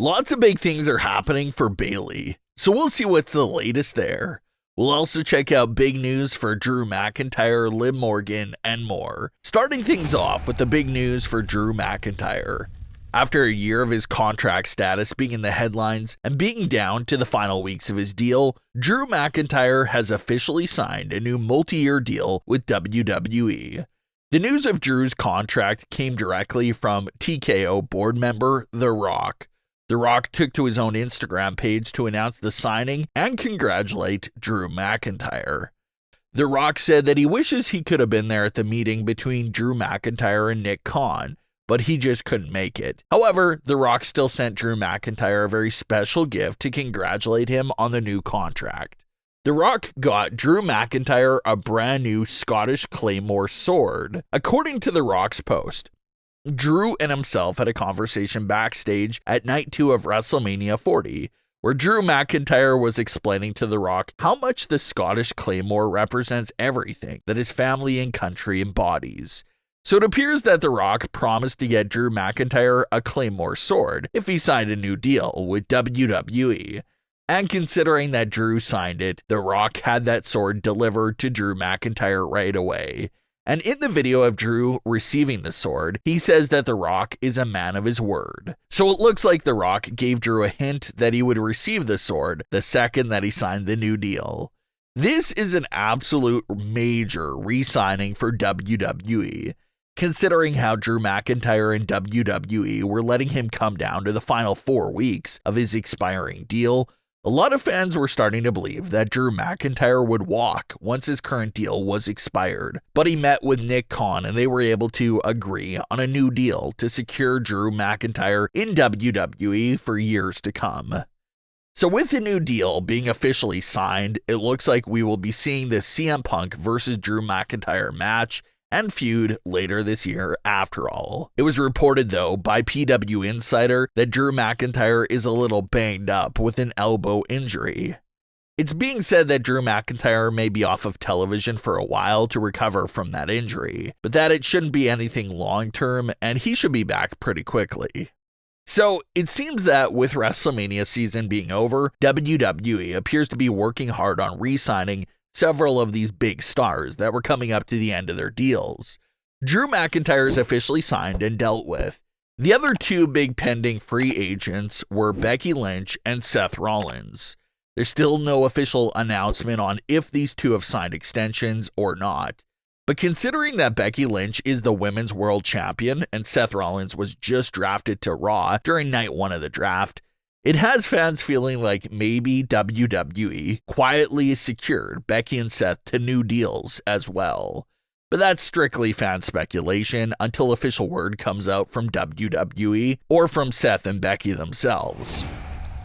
Lots of big things are happening for Bayley, so we'll see what's the latest there. We'll also check out big news for Drew McIntyre, Liv Morgan, and more. Starting things off with the big news for Drew McIntyre. After a year of his contract status being in the headlines and being down to the final weeks of his deal, Drew McIntyre has officially signed a new multi-year deal with WWE. The news of Drew's contract came directly from TKO board member The Rock. The Rock took to his own Instagram page to announce the signing and congratulate Drew McIntyre. The Rock said that he wishes he could have been there at the meeting between Drew McIntyre and Nick Khan, but he just couldn't make it. However, The Rock still sent Drew McIntyre a very special gift to congratulate him on the new contract. The Rock got Drew McIntyre a brand new Scottish Claymore sword. According to The Rock's post, Drew and himself had a conversation backstage at Night 2 of WrestleMania 40, where Drew McIntyre was explaining to The Rock how much the Scottish Claymore represents everything that his family and country embodies. So it appears that The Rock promised to get Drew McIntyre a Claymore sword if he signed a new deal with WWE. And considering that Drew signed it, The Rock had that sword delivered to Drew McIntyre right away. And in the video of Drew receiving the sword, he says that The Rock is a man of his word. So it looks like The Rock gave Drew a hint that he would receive the sword the second that he signed the new deal. This is an absolute major re-signing for WWE. Considering how Drew McIntyre and WWE were letting him come down to the final 4 weeks of his expiring deal, a lot of fans were starting to believe that Drew McIntyre would walk once his current deal was expired. But he met with Nick Khan and they were able to agree on a new deal to secure Drew McIntyre in WWE for years to come. So with the new deal being officially signed, it looks like we will be seeing the CM Punk versus Drew McIntyre match and feud later this year after all. It was reported though by PW Insider that Drew McIntyre is a little banged up with an elbow injury. It's being said that Drew McIntyre may be off of television for a while to recover from that injury, but that it shouldn't be anything long term and he should be back pretty quickly. So it seems that with WrestleMania season being over, WWE appears to be working hard on re-signing several of these big stars that were coming up to the end of their deals. Drew McIntyre is officially signed and dealt with. The other 2 big pending free agents were Becky Lynch and Seth Rollins. There's still no official announcement on if these 2 have signed extensions or not. But considering that Becky Lynch is the Women's World Champion and Seth Rollins was just drafted to Raw during Night 1 of the draft, it has fans feeling like maybe WWE quietly secured Becky and Seth to new deals as well. But that's strictly fan speculation until official word comes out from WWE or from Seth and Becky themselves.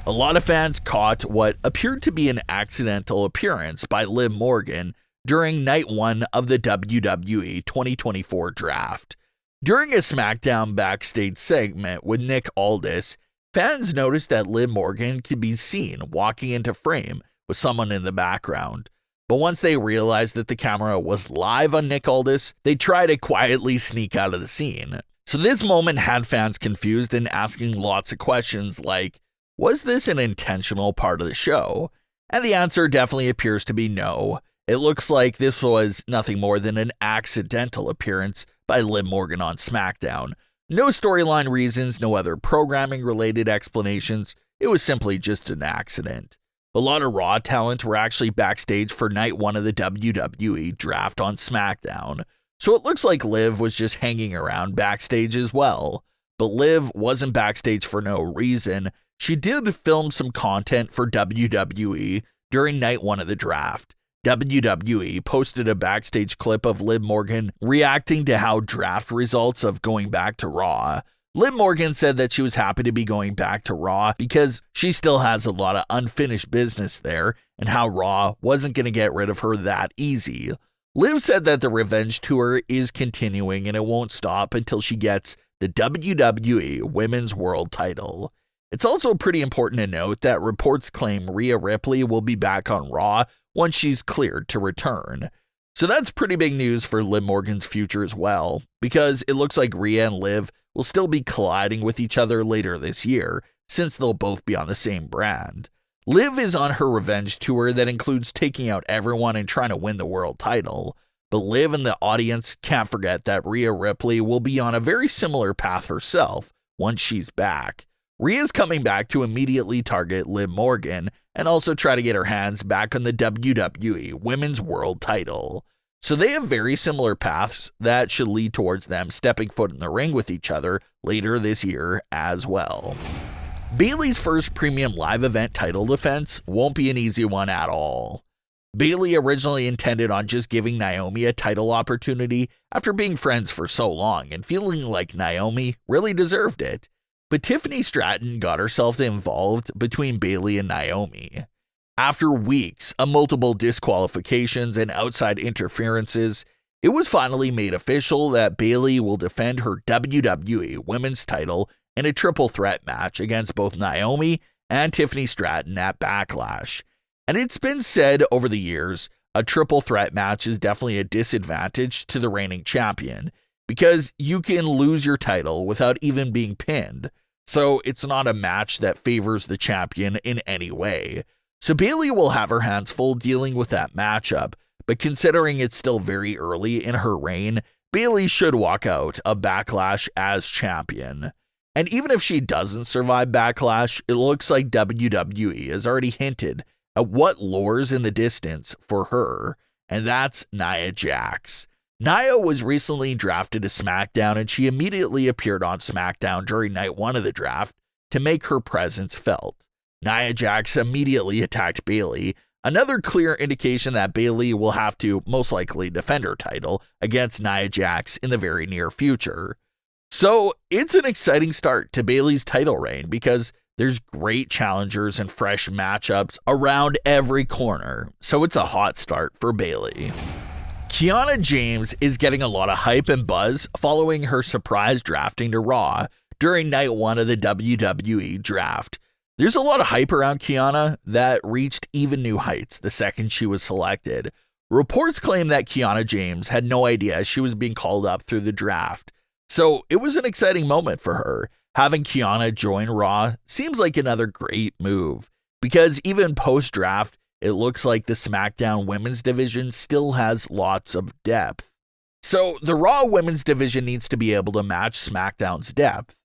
A lot of fans caught what appeared to be an accidental appearance by Liv Morgan during Night 1 of the WWE 2024 Draft. During a SmackDown backstage segment with Nick Aldis, fans noticed that Liv Morgan could be seen walking into frame with someone in the background. But once they realized that the camera was live on Nick Aldis, they tried to quietly sneak out of the scene. So this moment had fans confused and asking lots of questions like, was this an intentional part of the show? And the answer definitely appears to be no. It looks like this was nothing more than an accidental appearance by Liv Morgan on SmackDown. No storyline reasons, no other programming related explanations. It was simply just an accident. A lot of Raw talent were actually backstage for Night 1 of the WWE Draft on SmackDown. So it looks like Liv was just hanging around backstage as well. But Liv wasn't backstage for no reason. She did film some content for WWE during Night 1 of the Draft. WWE posted a backstage clip of Liv Morgan reacting to how draft results of going back to Raw. Liv Morgan said that she was happy to be going back to Raw because she still has a lot of unfinished business there and how Raw wasn't going to get rid of her that easy. Liv said that the revenge tour is continuing and it won't stop until she gets the WWE Women's World title. It's also pretty important to note that reports claim Rhea Ripley will be back on Raw once she's cleared to return. So that's pretty big news for Liv Morgan's future as well, because it looks like Rhea and Liv will still be colliding with each other later this year, since they'll both be on the same brand. Liv is on her revenge tour that includes taking out everyone and trying to win the world title. But Liv and the audience can't forget that Rhea Ripley will be on a very similar path herself once she's back. Rhea's coming back to immediately target Liv Morgan and also try to get her hands back on the WWE Women's World title. So they have very similar paths that should lead towards them stepping foot in the ring with each other later this year as well. Bayley's first premium live event title defense won't be an easy one at all. Bayley originally intended on just giving Naomi a title opportunity after being friends for so long and feeling like Naomi really deserved it. But Tiffany Stratton got herself involved between Bayley and Naomi. After weeks of multiple disqualifications and outside interferences, it was finally made official that Bayley will defend her WWE Women's title in a triple threat match against both Naomi and Tiffany Stratton at Backlash. And it's been said over the years, a triple threat match is definitely a disadvantage to the reigning champion because you can lose your title without even being pinned. So it's not a match that favors the champion in any way. So Bayley will have her hands full dealing with that matchup, but considering it's still very early in her reign, Bayley should walk out of Backlash as champion. And even if she doesn't survive Backlash, it looks like WWE has already hinted at what lures in the distance for her, and that's Nia Jax. Nia was recently drafted to SmackDown, and she immediately appeared on SmackDown during night 1 of the draft to make her presence felt. Nia Jax immediately attacked Bayley, another clear indication that Bayley will have to most likely defend her title against Nia Jax in the very near future. So it's an exciting start to Bayley's title reign because there's great challengers and fresh matchups around every corner, so it's a hot start for Bayley. Kiana James is getting a lot of hype and buzz following her surprise drafting to Raw during night 1 of the WWE Draft. There's a lot of hype around Kiana that reached even new heights the second she was selected. Reports claim that Kiana James had no idea she was being called up through the draft, so it was an exciting moment for her. Having Kiana join Raw seems like another great move, because even post-draft, it looks like the SmackDown Women's Division still has lots of depth. So the Raw Women's Division needs to be able to match SmackDown's depth.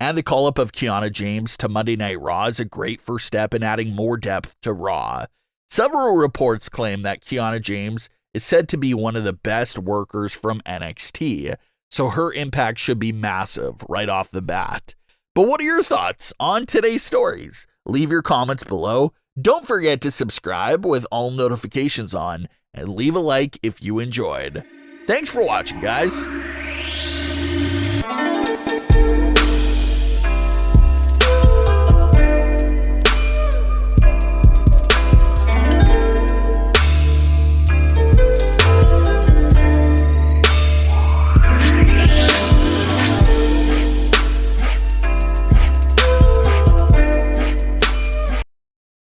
And the call-up of Kiana James to Monday Night Raw is a great first step in adding more depth to Raw. Several reports claim that Kiana James is said to be one of the best workers from NXT, so her impact should be massive right off the bat. But what are your thoughts on today's stories? Leave your comments below. Don't forget to subscribe with all notifications on, and leave a like if you enjoyed. Thanks for watching, guys.